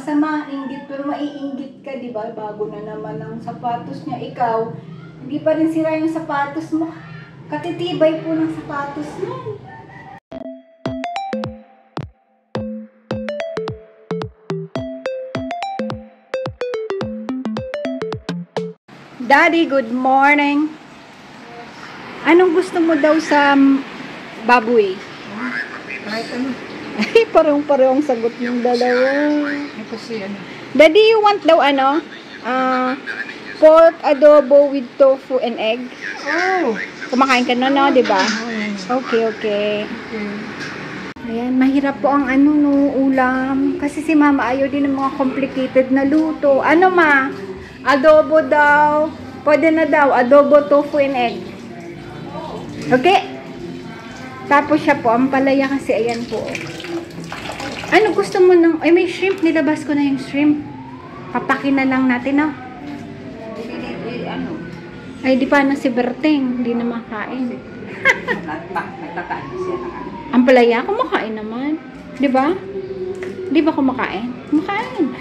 Masama, inggit, pero maiinggit ka, di ba? Bago na naman ang sapatos niya. Ikaw, hindi pa rin sira yung sapatos mo. Katitibay po ng sapatos mo. Daddy, good morning. Anong gusto mo daw sa baboy? Kahit ano. Ay, parang-parang sagot yung dalawa. Kasi ano. Daddy, you want daw ano? Pork adobo with tofu and egg? Oh! Kumakain ka na, no? Diba? Okay, okay. Ayan, mahirap po ang ano, no, ulam. Kasi si mama ayaw din ng mga complicated na luto. Ano ma? Adobo daw. Pwede na daw. Adobo, tofu and egg. Okay? Tapos siya po, ang palaya kasi, ayan po. Ano gusto mo ng... Ay, may shrimp. Nilabas ko na yung shrimp. Papakin na lang natin, no? Ano? Ay, di pa na si Berteng. Hindi na makain. Nagtakaan siya ng ano. Ang palaya, kumakain naman. Di ba? Di ba kumakain? Kumakain.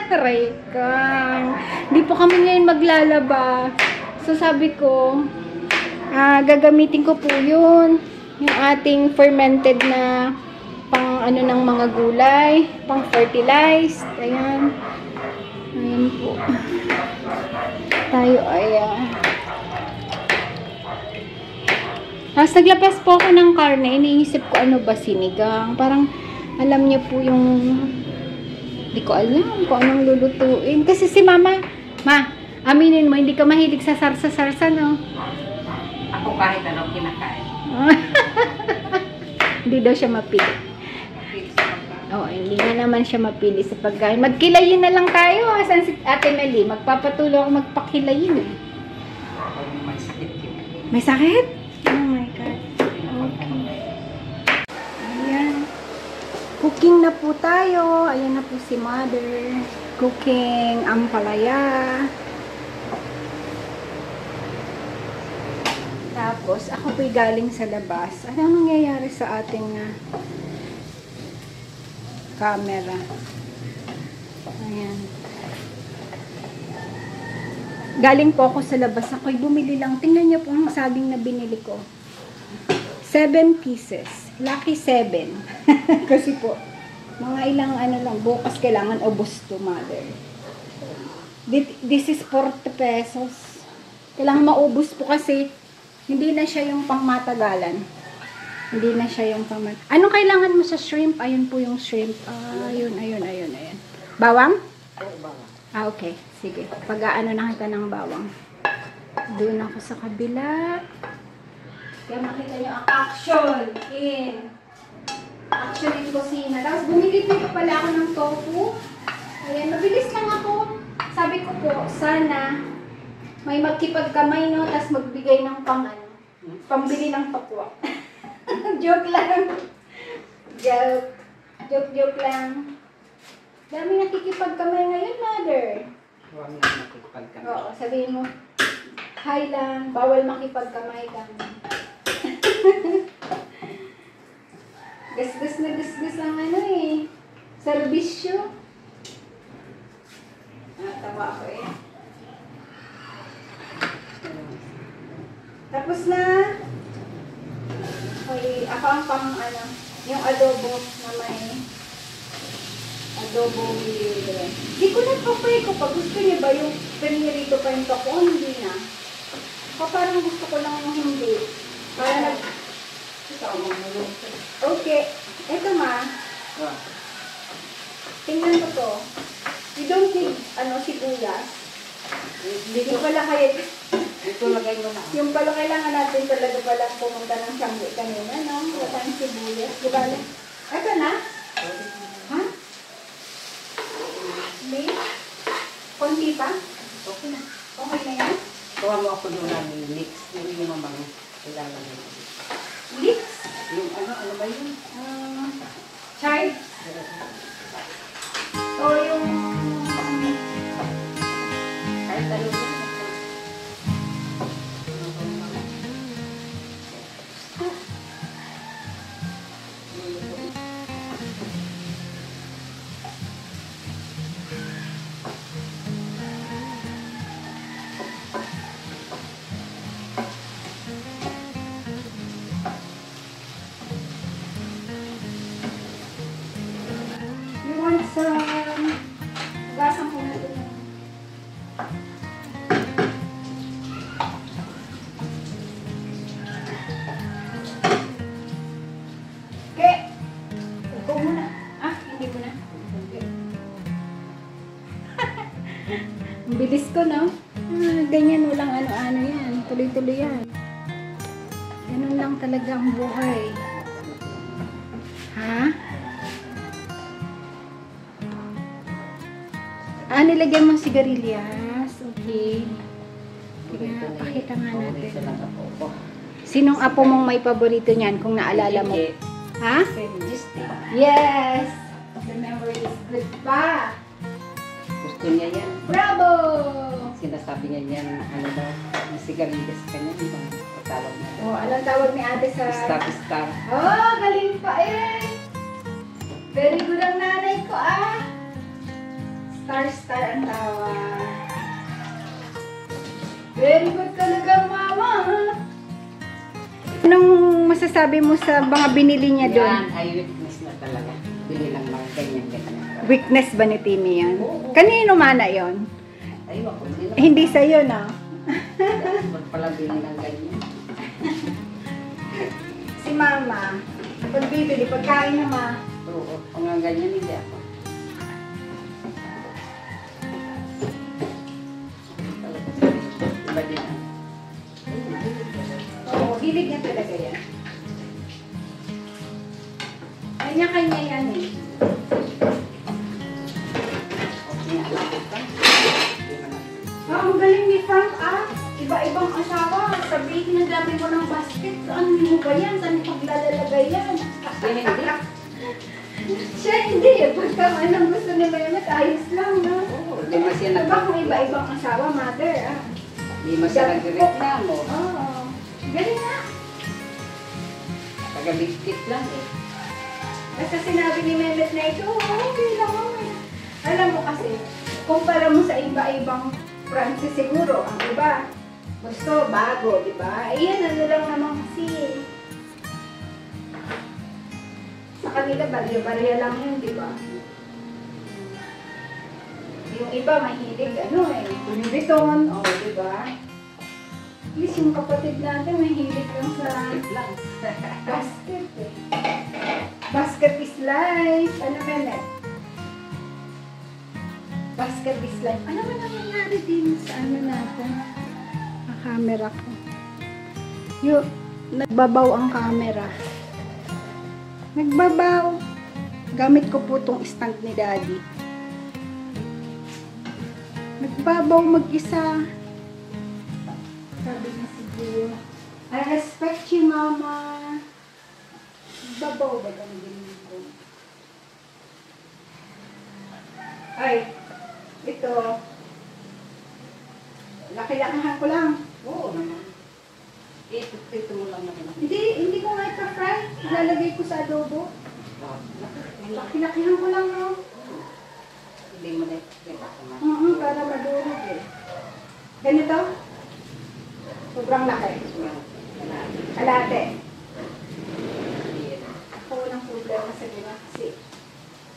Rekang. Di po kami ngayon maglalaba. So, sabi ko, gagamitin ko po yun. Yung ating fermented na pang ano ng mga gulay, pang fertilized. Ayan. Ayan po. Tayo ay tapos naglabas po ako ng karne. Iniisip ko ano ba, sinigang. Parang alam niyo po yung hindi ko alam kung anong lulutuin. Kasi si mama, aminin mo, hindi ka mahilig sa sarsa-sarsa, no? Ako kahit anong kinakain. Hindi daw siya mapili. Oo, hindi na naman siya mapili sa pagkain. Magkilayin na lang tayo. Asan si Ate Meli? Magpapatuloy ako magpakilayin. May sakit yun. May sakit? Oh my God. Okay. Ayan. Cooking na po tayo. Ayan na po si Mother. Cooking ang palaya. Tapos, ako po'y galing sa labas. Ano nangyayari sa ating camera? Ayan. Galing po ako sa labas. Ako'y bumili lang. Tingnan niyo po ang saging na binili ko. 7 pieces. Lucky 7. Kasi po, mga ilang ano lang, bukas kailangan ubos to, Mother. This is 40 pesos. Kailangan maubos po kasi hindi na siya yung pangmatagalan. Hindi na siya yung pangmatagalan. Anong kailangan mo sa shrimp? Ayun po yung shrimp. Ayun. Bawang? Okay. Sige. Pag-aano na kita ng bawang. Doon ako sa kabila. Kaya makita nyo ang action in kusina. Tapos bumili po pala ako ng tofu. Ayan. Mabilis lang ako. Sabi ko po, sana may magkipagkamay, no? Tapos magbigay ng pambili ng pakwa. Joke lang. Joke lang. Dami nakikipagkamay ngayon, Mother. Huwag na nakikipagkamay. Oo, sabihin mo, hi lang, bawal makipagkamay kami. Gasgas na gasgas ang ano eh. Serbisyo. Natawa ako eh. Tapos na. Okay, ako ang yung adobo na may adobo with Di ko na papay ko. Pag gusto niya ba yung pinirito pa yung toko, hindi na. Parang gusto ko lang yung hindi. Para okay. Ito ma. Tingnan ko to. You don't need sibuyas. Hindi pala kaya Ito lagay mo na. yung pala kailangan natin talaga pala pumunta ng Shanghai kanina, no? Wala tayong sibuyas. Diba? Ito na? Ha? May? Konti pa? Okay na. Okay na yan? Kuha mo ako doon ng mix. Yung mamang ilalagay mo. Lips? Yung ano ba yun? Chives? O yung... Kahit ano yun. Ang bilis ko, no? Ganyan, walang ano-ano yan. Tuloy-tuloy yan. Ganun lang talaga ang buhay. Ha? Nilagyan mo sigarilyas. Okay. Kaya, pakita nga natin. Sinong apo mong may paborito niyan kung naalala mo? Ha? Yes! The memory is good pa. Gusto niya yan. Bravo! Sinasabi niya yan, ano daw, may sigarilyas ka niya, ibang patawag niya. Oh, anong tawag ni ate sa... Star. Oh, galing pa eh! Very good ang nanay ko ah! Star ang tawag. Very good talaga mama! Anong masasabi mo sa mga binili niya doon? Yan ay weakness na talaga. Bili lang mga ganyan. Weakness ba ni Timmy yan? Kanino mana yon? Ay, wako. Hindi sa'yo na. Ba't pala bili ng ganyan? Si mama, pag bibili, pagkain naman. Oo, kung nga ganyan, hindi ako. Iba din. Oo, hilig niya talaga yan. Kanya-kanya yan eh. Okay, alam ko ka. Ang galing ni Frank ah. Iba-ibang asawa. Sabihin na dami mo ng basket. Ano mo ba yan? Saan paglalagay yan? Hindi. Siya hindi eh. Pagka anong gusto ni Mehmet, ayos lang no? Oo, di ba siya Diba kung iba-ibang asawa, mother ah. Di ba siya nagreklamo? Oo. Galing nga. Taga-biscuit lang eh. Basta sinabi ni Mehmet na ito, okay lang naman. Alam mo kasi, kumpara mo sa iba-ibang Francis siguro, ang iba, gusto, bago, di ba? Iyan, ano lang naman kasi. Sa kanila, barya-barya lang yun, di ba? Yung iba, mahilig, ano eh, Louis Vuitton, o, di ba? At least yung kapatid natin, mahilig lang sa lang. basket eh. Basket is life. Ano, Mehmet? Basket is life. Ano ba nangyayari din sa ano natin? Ang camera ko. Yung, nagbabaw ang camera. Nagbabaw. Gamit ko po itong stand ni Daddy. Nagbabaw mag-isa. Sabi niya siguro, I respect you, Mama. Babaw ba ganun ko? Ay, ito. Laki-lakihan ko lang. Oo naman. Ito mo lang naman. Hindi ko nga ito-fry. Ilalagay ko sa adobo. Laki-lakihan ko lang, no? Hindi mo na ipakita ko na. Para madurog eh. Ganito? Sobrang laki. Kalate. Ako walang problema sa gina kasi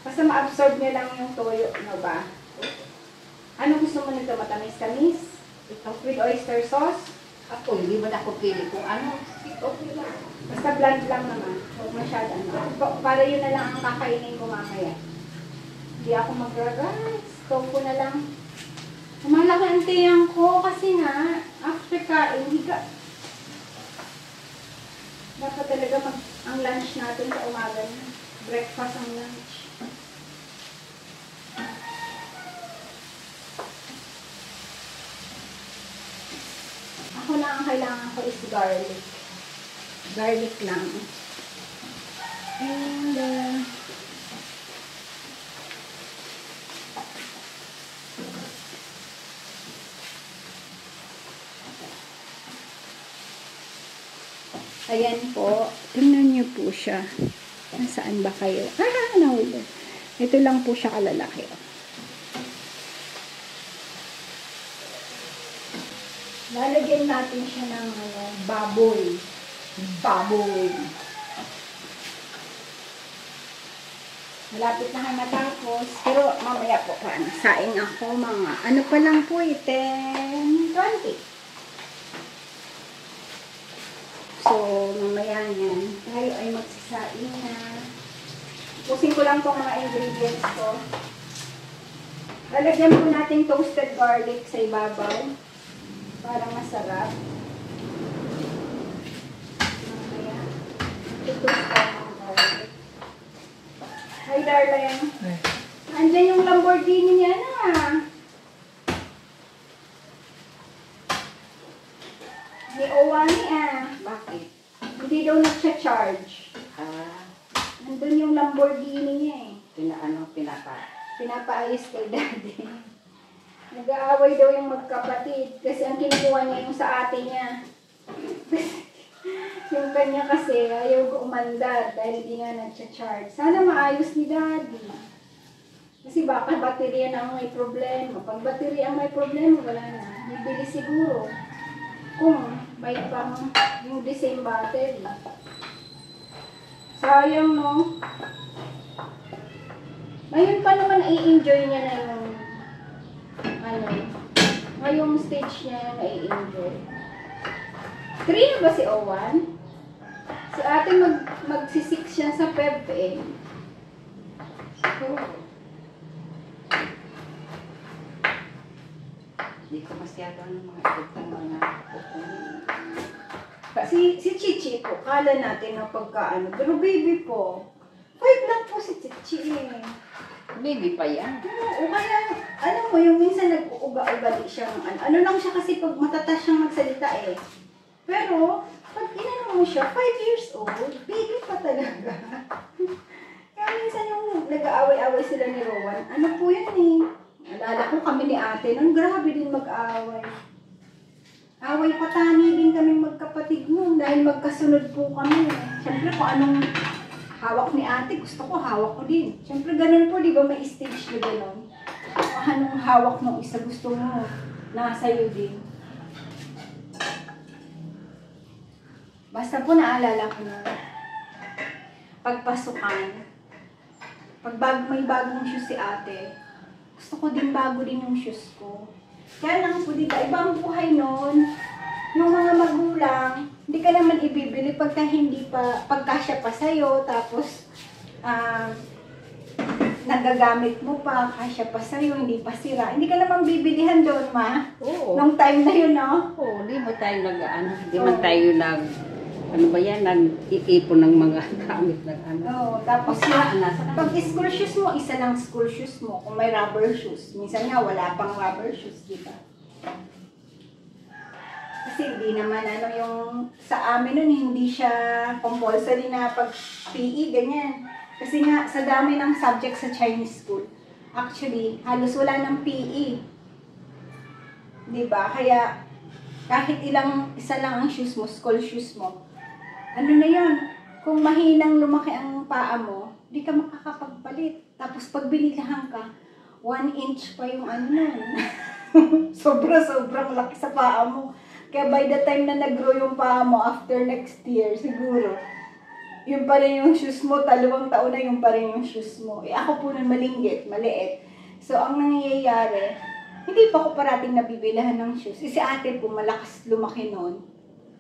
basta ma-absorb niya lang yung toyo, no ba? Ano gusto mo nito? Matamis-tamis? With oyster sauce? Ako, hindi mo na ako pili kung ano. Okay lang. Basta bland lang naman. Huwag masyado ano. Para yun na lang ang kakainin ko mamaya. Hindi ako mag-guys. Stove ko na lang. Malaki ang tiyang ko kasi nga, after kain, higa. Dapat talaga ang lunch natin sa umaga na. Breakfast ang lunch. Ako lang ang kailangan ko is garlic. Garlic lang. And, ayan po. Tingnan niyo po siya. Nasaan ba kayo? Nahulog. Ito lang po siya kalalaki. Lalagyan natin siya ng baboy. Baboy. Malapit na matapos. Pero mamaya po pa. Saing ako mga. Ano pa lang po 10:20. So, mamaya yan. Tayo ay magsisaing na. Pusin ko lang itong mga ingredients ko. Lalagyan po natin toasted garlic sa ibabaw para masarap. Mamaya, itutoast ko ang garlic. Hi, darling. Andyan yung Lamborghini niya na. Ni Owani Bakit? Hindi daw nagcha-charge. Nandun yung Lamborghini niya eh. Pinapaayos kay daddy. Nag-aaway daw yung magkapatid kasi ang kinukuha niya yung sa ate niya. Yung kanya kasi ayaw umandar dahil hindi nga nagcha-charge. Sana maayos ni daddy. Kasi baka baterya na ang may problema. Pag baterya ang may problema, wala na. Bibili siguro. Kung may pang yung the same battery. Sayang, no? Ngayon pa naman i-enjoy niya na yung ngayong stage niya na i-enjoy. 3 na ba si Owan? Si ate magsi-6 siya sa Feb eh. Hindi ko masyado mga edad ng mga Si Chichi po, kala natin na pagkaano. Pero baby po, 5 lang po si Chichi eh. Baby pa yan. O kaya, alam mo, yung minsan nag-uuga-ugali siya ng ano. Ano lang siya kasi pag matatas siyang magsalita eh. Pero, pag inano mo siya, 5 years old, baby pa talaga. Kaya minsan yung nag-aaway-aaway sila ni Rowan, ano po yan eh. Alala ko kami ni ate, nun grabe din mag-aaway. Away patani din kaming magkapatid noon dahil magkasunod po kami. Siyempre kung anong hawak ni ate, gusto ko hawak ko din. Siyempre ganun po, di ba may stage na ganun? Kung anong hawak ng isa gusto mo, nasa iyo din. Basta po naalala ko na pagpasukan, pag may bagong shoes si ate, gusto ko din bago din yung shoes ko. Kaya lang po, diba, ibang buhay nun, yung mga magulang, hindi ka naman ibibili pagkasya pa sa'yo, tapos, nagagamit mo pa, kasya pa sa'yo, hindi pa sira. Hindi ka naman bibilihan doon, ma? Oo. Nung time na yun, no? Oo, di mo tayo hindi man tayo ano ba yan, nag-iipon ng mga gamit ng ano. Oo, tapos pag school shoes mo, isa lang school shoes mo. Kung may rubber shoes. Minsan nga, wala pang rubber shoes, di ba? Kasi hindi naman, yung sa amin nun, hindi siya compulsory na pag PE, ganyan. Kasi nga, sa dami ng subject sa Chinese school, actually, halos wala ng PE. Di ba? Kaya, kahit isa lang ang shoes mo, school shoes mo, ano na yun, kung mahinang lumaki ang paa mo, di ka makakapagpalit. Tapos pag binilahan ka, 1 inch pa yung ano nun. Sobrang laki sa paa mo. Kaya by the time na nag-grow yung paa mo after next year, siguro, yun pa rin yung shoes mo, 2 taon na yun pa rin yung shoes mo. Eh ako po nun malinggit, maliit. So ang nangyayari, hindi pa ko parating nabibilahan ng shoes. Si ate po malakas lumaki nun.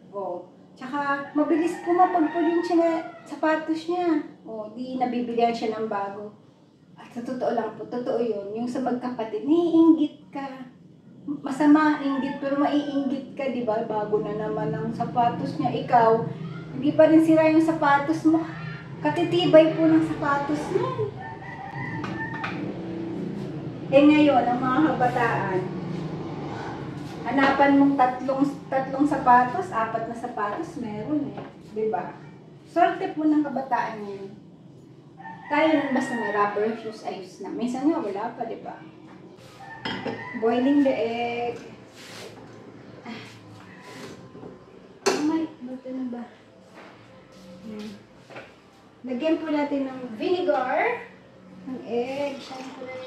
Oh. Tsaka, mabilis pumapagpulin siya na sapatos niya. O, di nabibilihan siya ng bago. At sa totoo lang po, totoo yun. Yung sa magkapatid, naiinggit ka. Masama, inggit, pero maiinggit ka, di ba? Bago na naman ang sapatos niya. Ikaw, hindi pa rin sira yung sapatos mo. Katitibay po ng sapatos niya. Eh ngayon, ang mga kabataan, hanapan mong tatlong sapatos, 4 na sapatos, meron eh. Diba? Swerte po ng kabataan yun. Tayo lang basta may rubber shoes, ayos na. Minsan nga wala pa, diba? Boiling the egg. Ay, buto na ba? Yan. Lagyan po natin ng vinegar. Ng egg, syempre.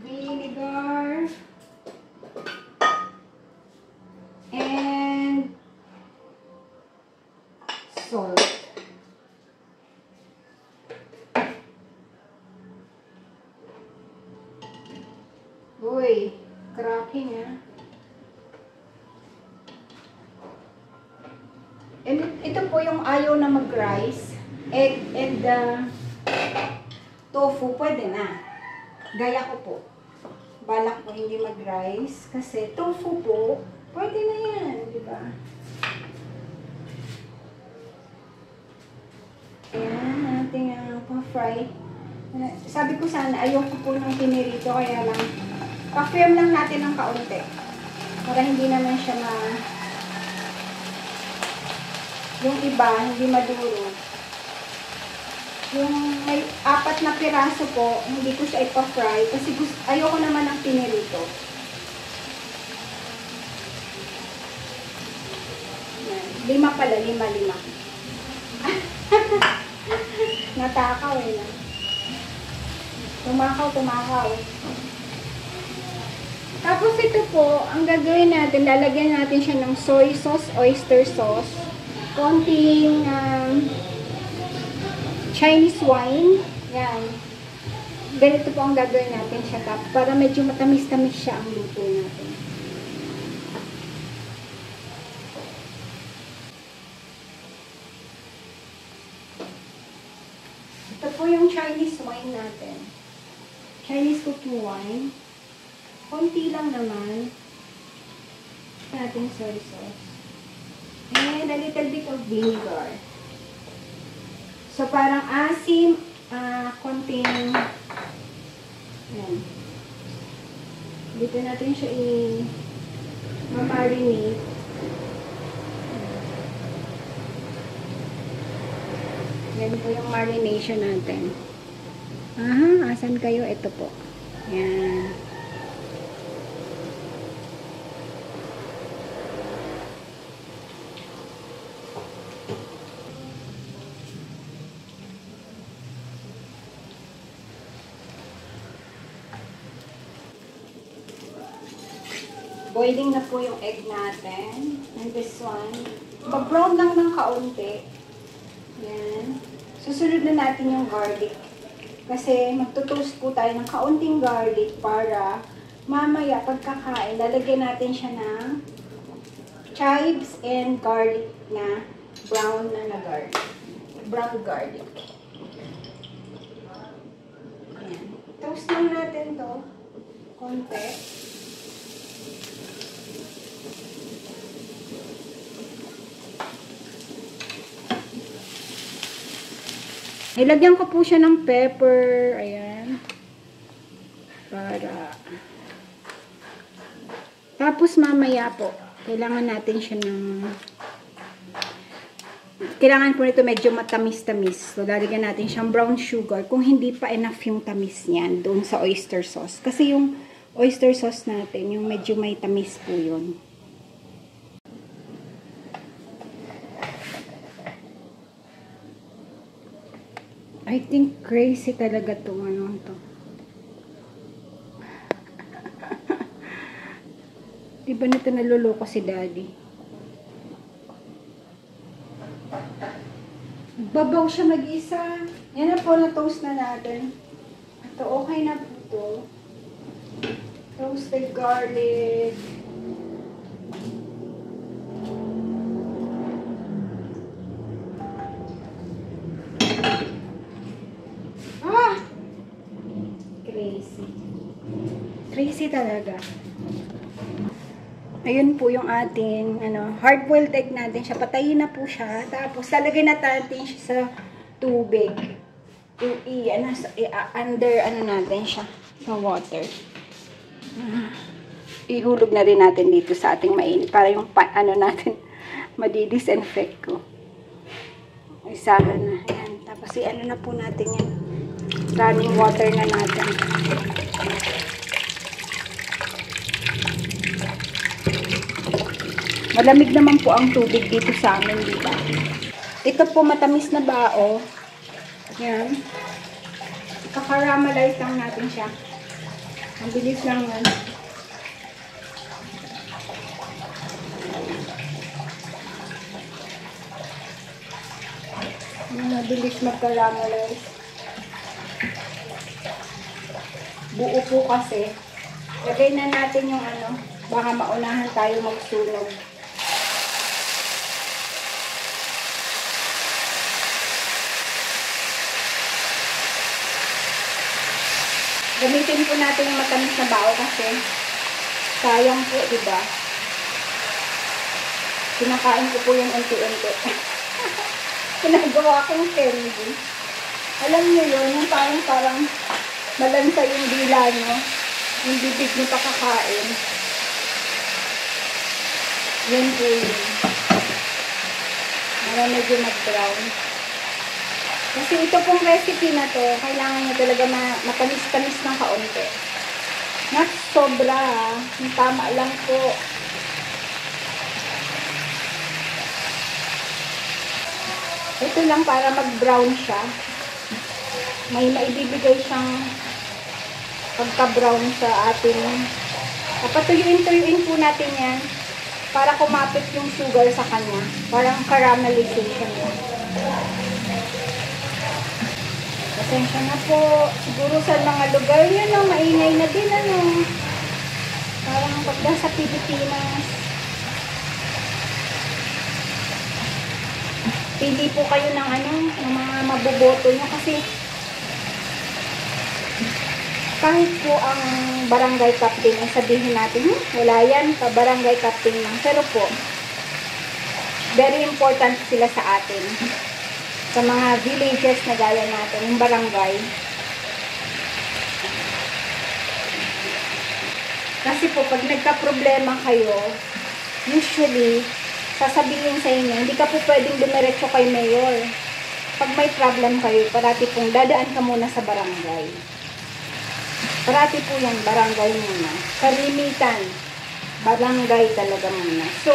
Vinegar. And salt. Uy, cracking And ito po yung ayaw na mag-rice. Egg and tofu, pwede na. Gaya ko po. balak ko hindi mag-rice. Kasi tofu po, pwede na yan, di ba? Ayan, ating pa-fry. Sabi ko sana, ayoko po ng pinirito, kaya lang, pa-firm lang natin ng kaunti. Para hindi naman siya yung iba, hindi maduro. Yung may 4 na piraso po, hindi ko siya ipa-fry kasi ayoko naman ng pinirito. Yan. 5 pala, 5. Natakaw eh. Tumakaw. Tapos ito po, ang gagawin natin, lalagyan natin siya ng soy sauce, oyster sauce, konting Chinese wine. Yan. Ganito po ang gagawin natin siya para medyo matamis-tamis siya ang luto natin. Ito po yung Chinese wine natin. Chinese cooking wine. Konti lang naman. Natin soy sauce. And a little bit of vinegar. So, parang asim, konting, yan. Dito natin siya i-marinate. Yan po yung marination natin. Aha, asan kayo? Ito po. Yan. Boiling na po yung egg natin. And this one. Mag-brown lang ng kaunti. Yan. Susunod na natin yung garlic. Kasi magtutoast po tayo ng kaunting garlic para mamaya pagkakain, lalagyan natin siya ng chives and garlic na brown na garlic. Brown garlic. Yan. Toast lang natin to. Konti. Nilagyan ko po siya ng pepper. Ayan. Para. Tapos mamaya po, kailangan natin siya ng kailangan po nito medyo matamis-tamis. So, lalagyan natin siyang brown sugar. Kung hindi pa enough yung tamis niyan doon sa oyster sauce. Kasi yung oyster sauce natin, yung medyo may tamis po yun. I think crazy talaga itong ano to. Diba nito naluloko si Daddy? Babaw siya mag-isa. Yan na po, na-toast na natin. Ito, okay na po ito. Toasted garlic. Crazy talaga. Ayun po yung ating hard-boiled egg natin siya. Patayin na po siya. Tapos lalagay na natin siya sa tubig. Under natin siya sa water. Ihulog na rin natin dito sa ating mainit para yung natin madi-disinfect ko. Isama na. Ayan. Tapos na po natin yan. Running water na natin. Malamig naman po ang tubig dito sa amin, di ba? Ito po matamis na bao. Yan. Kakaramalize lang natin siya. Ang bilis lang yan. Mabilis magkaramalize. Buo po kasi. Lagay na natin yung baka maunahan tayo magsunog. Gamitin po natin yung matamis na bao kasi sayang po, diba? Kinakain ko po yung unti-unti. Pinagawa kong candy. Alam niyo yun, yung parang malansa yung dila nyo. Yung bibig nyo pakakain. Yan po yun. Para medyo mag-brown. Kasi ito pong recipe na to, kailangan nyo talaga matamis-tamis ng kaunti. Not sobra, yung tama lang po. Ito lang para mag-brown siya. May maibibigay siyang pagka-brown sa ating. Papatuyuin po natin yan para kumapit yung sugar sa kanya. Parang caramelization yan. Pasensya na po. Siguro sa mga lugar nyo, no, maingay na din, ano. Parang pagda sa Pilipinas. Pili po kayo ng ano, ng mga maboboto nyo kasi kahit po ang barangay captain ay sabihin natin, wala yan, barangay captain lang. Pero po, very important sila sa atin. Sa mga villages na gaya natin, yung barangay. Kasi po, pag nagka-problema kayo, usually, sasabihin sa inyo, hindi ka po pwedeng dumiretso kay mayor. Pag may problem kayo, parati pong dadaan ka muna sa barangay. Parati po yan, barangay muna. Kalimitan, barangay talaga muna. So,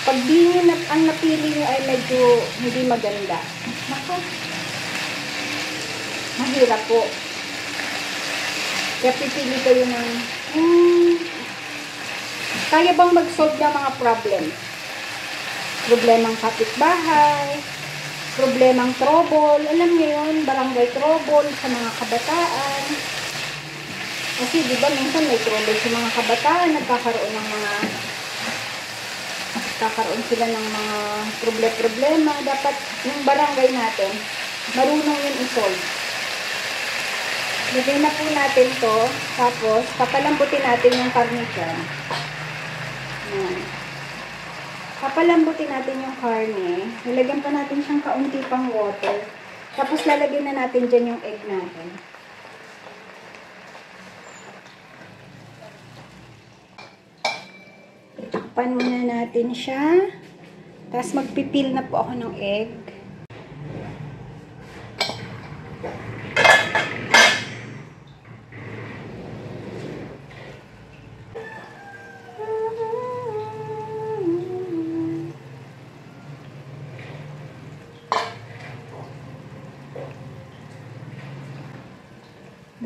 pag di nyo ang napili nyo ay medyo hindi maganda, naku, mahirap po. Kaya pipili kayo ng, kaya bang mag-solve ng mga problem? Problemang kapitbahay, problemang trouble, alam niyo yun, barangay trouble sa mga kabataan. Kasi di ba minsan may trouble sa mga kabataan, nagkakaroon sila ng mga problema. Dapat yung barangay natin, marunong yun i-solve. Lagay na po natin to, tapos papalambutin natin yung karne dyan. Ayan. Papalambutin natin yung karne. Nilagyan pa natin siyang kaunti pang water. Tapos lalagyan na natin dyan yung egg natin. Itakpan muna natin siya. Tapos magpipil na po ako ng egg.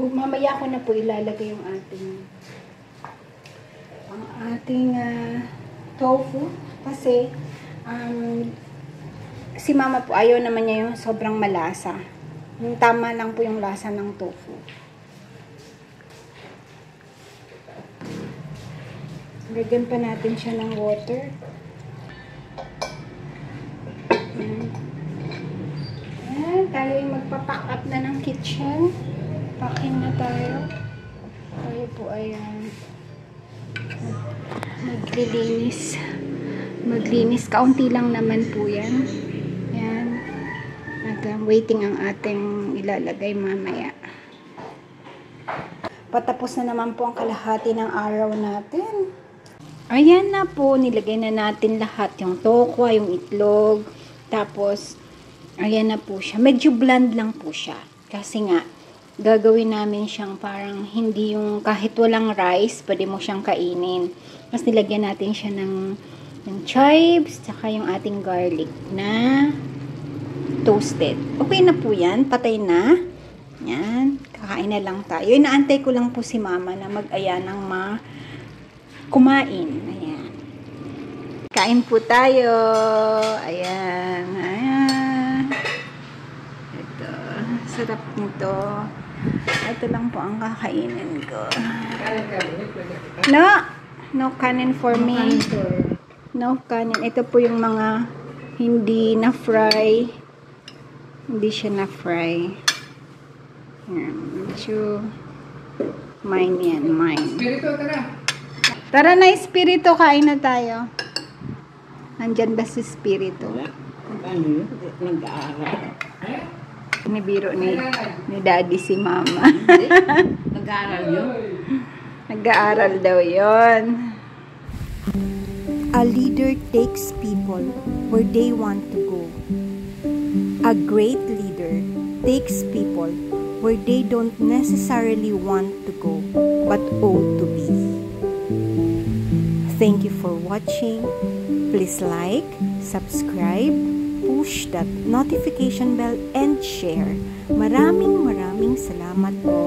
Mamaya ko na po ilalagay yung ating tofu kasi si mama po ayaw naman niya yung sobrang malasa. Yung tama lang po yung lasa ng tofu. Lagyan pa natin siya ng water. Ayan, tayo yung magpa-pack up na ng kitchen. Packing na tayo. Tayo po ay maglinis. Kaunti lang naman po yan. Yan. At waiting ang ating ilalagay mamaya. Patapos na naman po ang kalahati ng araw natin. Ayan na po. Nilagay na natin lahat. Yung tokwa, yung itlog. Tapos, ayan na po siya. Medyo bland lang po siya. Kasi nga, gagawin namin siyang parang hindi yung kahit walang rice, pwede mo siyang kainin. Mas nilagyan natin siya ng chives, saka yung ating garlic na toasted. Okay na po yan. Patay na. Yan. Kakain na lang tayo. Inaantay ko lang po si mama na mag-aya ng kumain. Ayan. Kain po tayo. Ayan. Ayan. Ito. Sarap nito. Ito lang po ang kakainin ko. No! No kanin for me. No kanin. Ito po yung mga hindi na-fry. Hindi siya na-fry. Yan, medyo mine yan, mine. Espiritu, tara. Tara na, Espiritu, kain na tayo. Nandyan ba si Espiritu? Ano yun? Nag-aaral. Nibiro ni Daddy si Mama. Nag-aaral yun? Nag-aaral daw yon. A leader takes people where they want to go. A great leader takes people where they don't necessarily want to go, but ought to be. Thank you for watching. Please like, subscribe, push that notification bell, and share. Maraming salamat po.